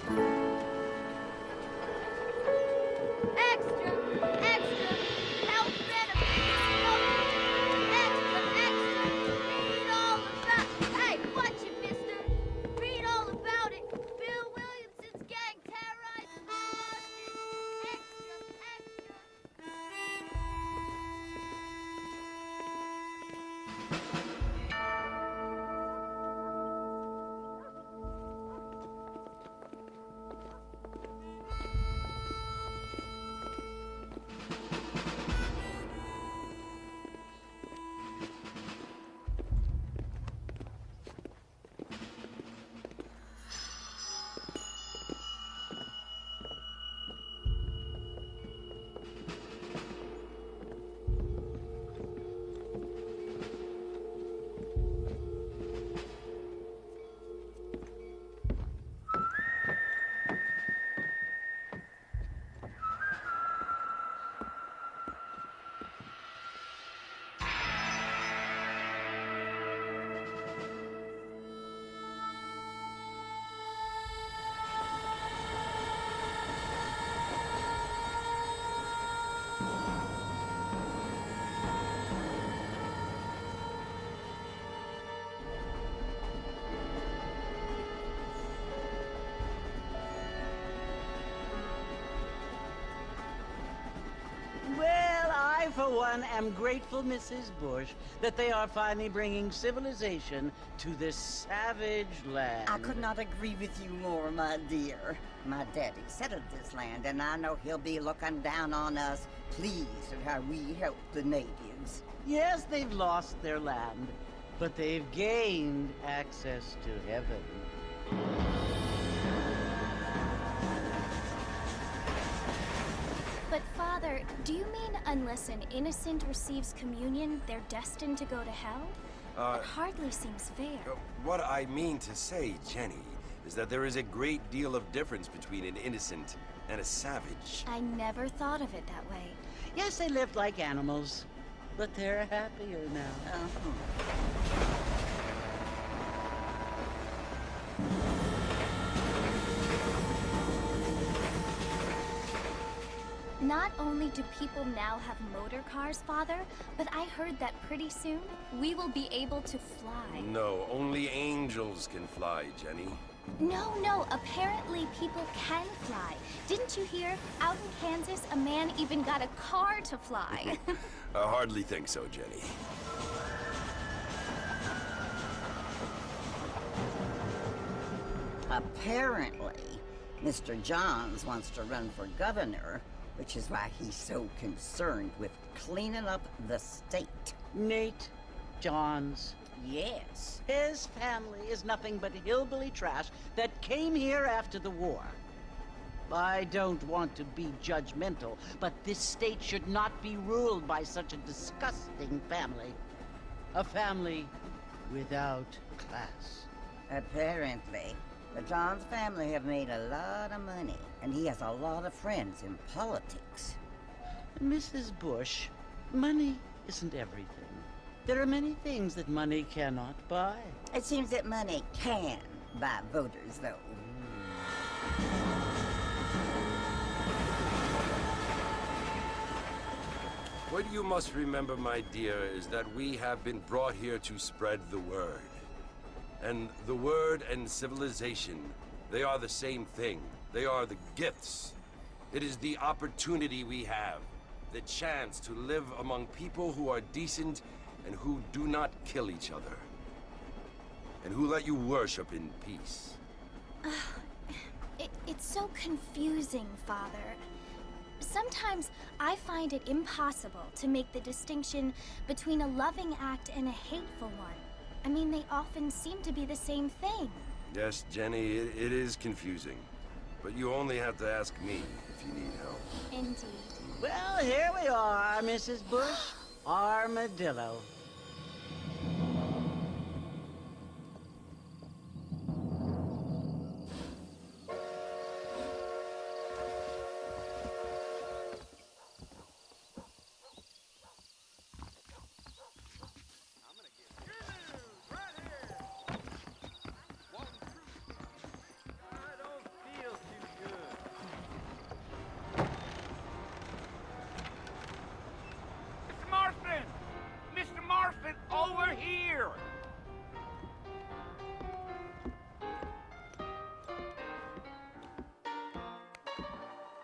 Extra, extra, health benefits, extra, extra, read all about. Hey, watch it, mister. Read all about it. Bill Williamson's gang terrorizing Boston. Extra, extra. Well, I, for one, am grateful, Mrs. Bush, that they are finally bringing civilization to this savage land. I could not agree with you more, my dear. My daddy settled this land, and I know he'll be looking down on us, pleased at how we help the natives. Yes, they've lost their land, but they've gained access to heaven. But Father, do you mean unless an innocent receives communion, they're destined to go to hell? That hardly seems fair. What I mean to say, Jenny, is that there is a great deal of difference between an innocent and a savage. I never thought of it that way. Yes, they lived like animals, but they're happier now. Not only do people now have motor cars, Father, but I heard that pretty soon we will be able to fly. No, only angels can fly, Jenny. No, apparently people can fly. Didn't you hear? Out in Kansas, a man even got a car to fly. I hardly think so, Jenny. Apparently, Mr. Johns wants to run for governor, which is why he's so concerned with cleaning up the state. Nate Johns. Yes. His family is nothing but hillbilly trash that came here after the war. I don't want to be judgmental, but this state should not be ruled by such a disgusting family. A family without class. Apparently. The Johns family have made a lot of money, and he has a lot of friends in politics. Mrs. Bush, money isn't everything. There are many things that money cannot buy. It seems that money can buy voters, though. What you must remember, my dear, is that we have been brought here to spread the word. And the word and civilization, they are the same thing. They are the gifts. It is the opportunity we have, the chance to live among people who are decent and who do not kill each other. And who let you worship in peace. It's so confusing, Father. Sometimes I find it impossible to make the distinction between a loving act and a hateful one. I mean, they often seem to be the same thing. Yes, Jenny, it is confusing. But you only have to ask me if you need help. Indeed. Well, here we are, Mrs. Bush. Armadillo.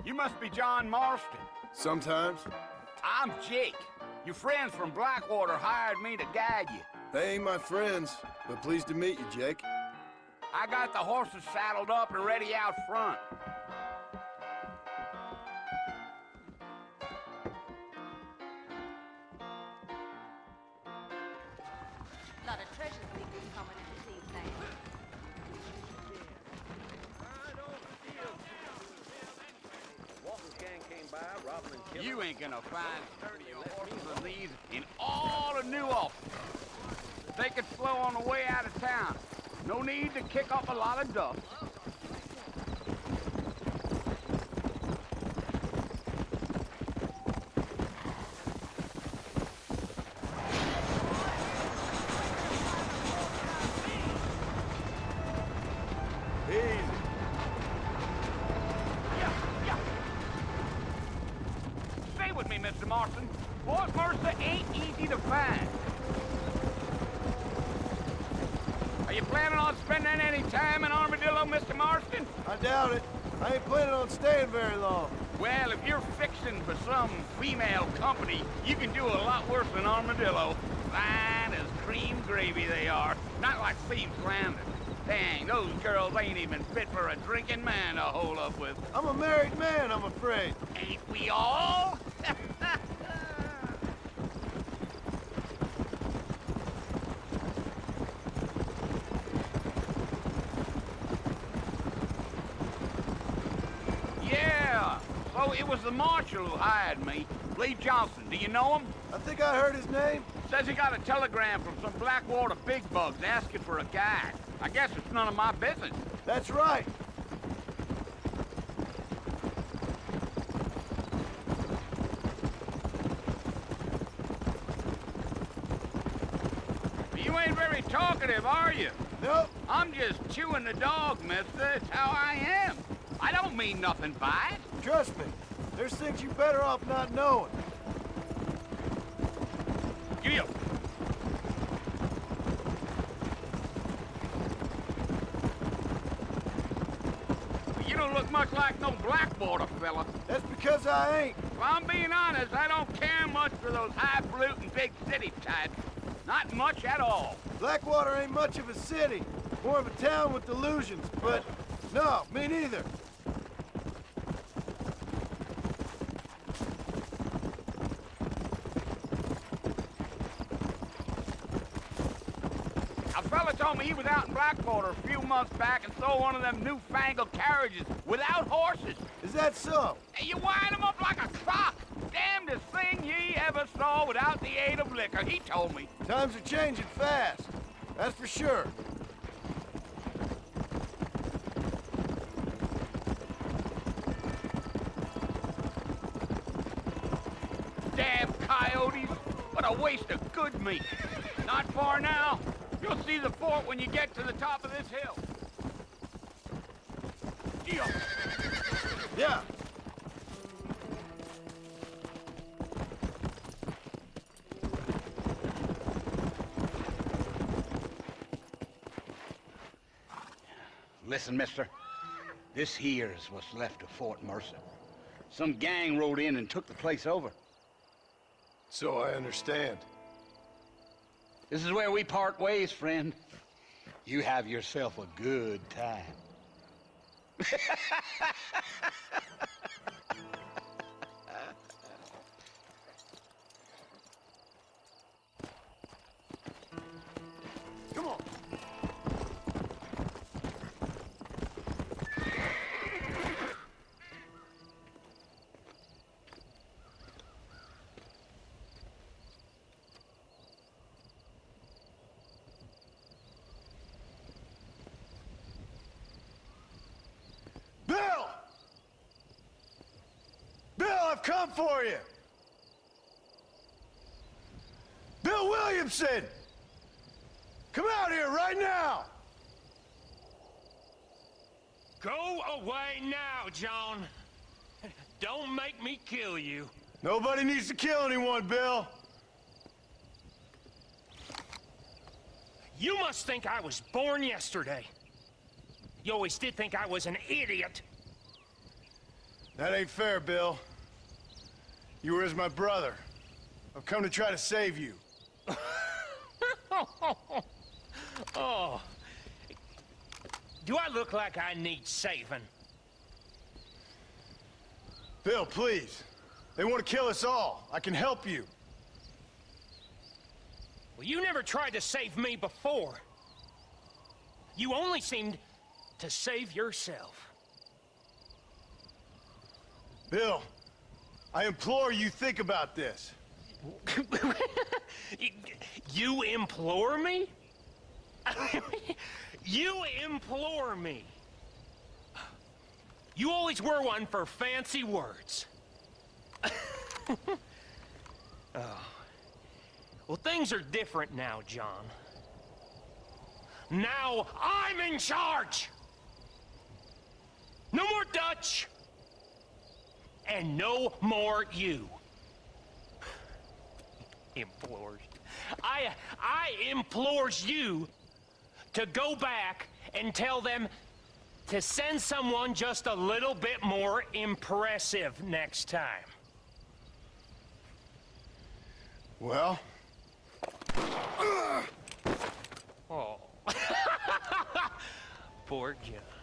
You must be John Marston. Sometimes. I'm Jake. Your friends from Blackwater hired me to guide you. They ain't my friends, but pleased to meet you, Jake. I got the horses saddled up and ready out front. Lot of treasure seekers coming into these things. You ain't gonna find sturdier horses than these in all of New Ulster. They could flow on the way out of town. No need to kick up a lot of dust. Stay with me, Mr. Marston. Fort Mercer ain't easy to find. Are you planning on spending any time in Armadillo, Mr. Marston? I doubt it. I ain't planning on staying very long. Well, if you're fixing for some female company, you can do a lot worse than Armadillo. Fine as cream gravy they are. Not like Thieves Landing. Dang, those girls ain't even fit for a drinking man to hole up with. I'm a married man, I'm afraid. Ain't we all? Yeah, so it was the marshal who hired me. Lee Johnson, do you know him? I think I heard his name. Says he got a telegram from some Blackwater big bugs asking for a guide. I guess it's none of my business. That's right. You ain't very talkative, are you? Nope. I'm just chewing the dog, mister. It's how I am. I don't mean nothing by it. Trust me. There's things you better off not knowing. Giddy up. You don't look much like no Blackwater fella. That's because I ain't. If I'm being honest, I don't care much for those highfalutin big city types. Not much at all. Blackwater ain't much of a city. More of a town with delusions, but no, me neither. A fella told me he was out in Blackwater a few months back and saw one of them newfangled carriages without horses. Is that so? And you wind them up like a clock. Damnedest thing ye ever saw without the aid of liquor, he told me. Times are changing fast. That's for sure. Damn coyotes. What a waste of good meat. Not far now. You'll see the fort when you get to the top of this hill. Yeah. Listen, mister. This here's what's left of Fort Mercer. Some gang rode in and took the place over. So I understand. This is where we part ways, friend. You have yourself a good time. Come on. Bill! Bill, I've come for you! Bill Williamson! Come out here right now! Go away now, John. Don't make me kill you. Nobody needs to kill anyone, Bill. You must think I was born yesterday. You always did think I was an idiot. That ain't fair, Bill. You were as my brother. I've come to try to save you. Oh. Do I look like I need saving? Bill, please. They want to kill us all. I can help you. Well, you never tried to save me before. You only seemed to save yourself. Bill, I implore you think about this. You implore me? You implore me? You always were one for fancy words. Oh. Well, things are different now, John. Now I'm in charge! No more Dutch! And no more you. Implores. I implores you to go back and tell them to send someone just a little bit more impressive next time. Well? Oh. Poor John.